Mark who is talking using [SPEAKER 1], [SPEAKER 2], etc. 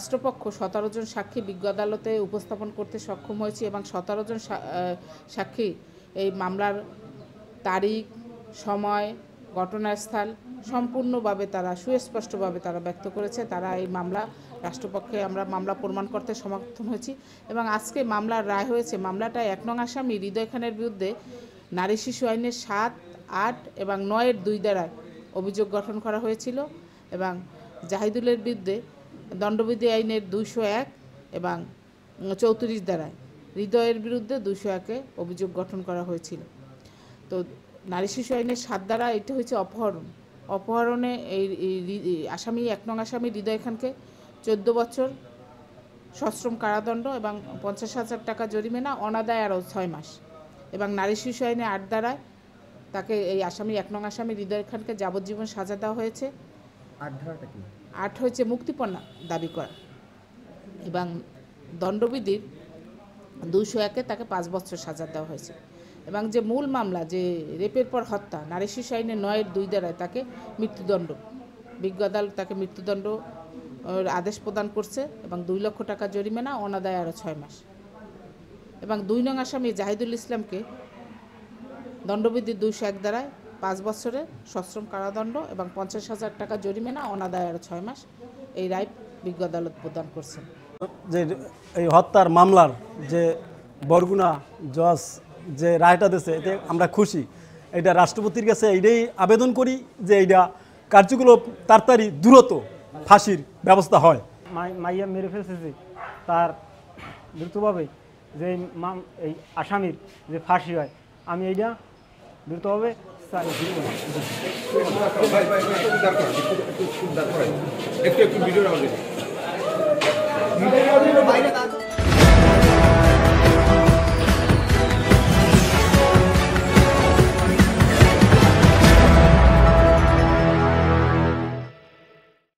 [SPEAKER 1] রাষ্ট্রপক্ষ 17 জন সাক্ষী বিজ্ঞ আদালতে উপস্থাপন করতে সক্ষম হয়েছে এবং 17 জন সাক্ষী এই মামলার তারিখ, সময়, ঘটনাস্থল সম্পূর্ণভাবে তারা সুস্পষ্টভাবে তারা ব্যক্ত করেছে। তারা এই মামলা রাষ্ট্রপক্ষে আমরা মামলা প্রমাণ করতে সমর্থন হয়েছি এবং আজকে মামলার রায় হয়েছে। মামলাটা 1 নং আসামি হৃদয় খানের বিরুদ্ধে নারী শিশু আইনের 7, 8 এবং 9-এর 2 ধারায় অভিযোগ গঠন করা হয়েছিল এবং জাহিদুলের বিরুদ্ধে দণ্ডবিধি আইনের 201 এবং 34 ধারায়, হৃদয়ের বিরুদ্ধে 201-এ অভিযোগ গঠন করা হয়েছিল। তো নারী শিশু আইনের 7 ধারা এটা হচ্ছে অপহরণ। অপহরণে এই আসামি 1 নং আসামি হৃদয় খানকে 14 বছর সশ্রম কারাদণ্ড এবং 50,000 টাকা জরিমানা, অনাদায় আরও 6 মাস। এবং নারী শিশু আইনে 8 ধারায় তাকে এই আসামি 1 নং আসামি হৃদয় খানকে যাবজ্জীবন সাজা দেওয়া হয়েছে।
[SPEAKER 2] 8 ধারাটা কি?
[SPEAKER 1] 8 হয়েছে মুক্তিপণ দাবি করা এবং দণ্ডবিধির 201-এ তাকে 5 বছর সাজা দেওয়া হয়েছে। এবং যে মূল মামলা যে রেপের পর হত্যা, নারী শিশু আইনে 9-এর 2 ধারায় তাকে মৃত্যুদণ্ড, বিজ্ঞ আদালত তাকে মৃত্যুদণ্ড আদেশ প্রদান করছে এবং 2 লক্ষ টাকা জরিমানা, অনাদায় আরও 6 মাস। এবং 2 নং আসামি জাহিদুল ইসলামকে দণ্ডবিধি 201 ধারায় 5 বছরের সশ্রম কারাদণ্ড এবং 50,000 টাকা জরিমানা, অনাদায় আরও 6 মাস এই রায় বিজ্ঞ আদালত প্রদান করছেন।
[SPEAKER 3] যে এই হত্যার মামলার যে বরগুনা জজ যে রায়টা দিয়েছে এতে আমরা খুশি। এটা রাষ্ট্রপতির কাছে এইটাই আবেদন করি যে এইটা কার্যকলাপ তাড়াতাড়ি দ্রুত ফাঁসির ব্যবস্থা হয়।
[SPEAKER 4] মাইয়া মেরে ফেলছে যে তার দ্রুতভাবে যে এই আসামির যে ফাঁসি হয়, আমি এইটা দ্রুতভাবে
[SPEAKER 2] একটু ভিডিও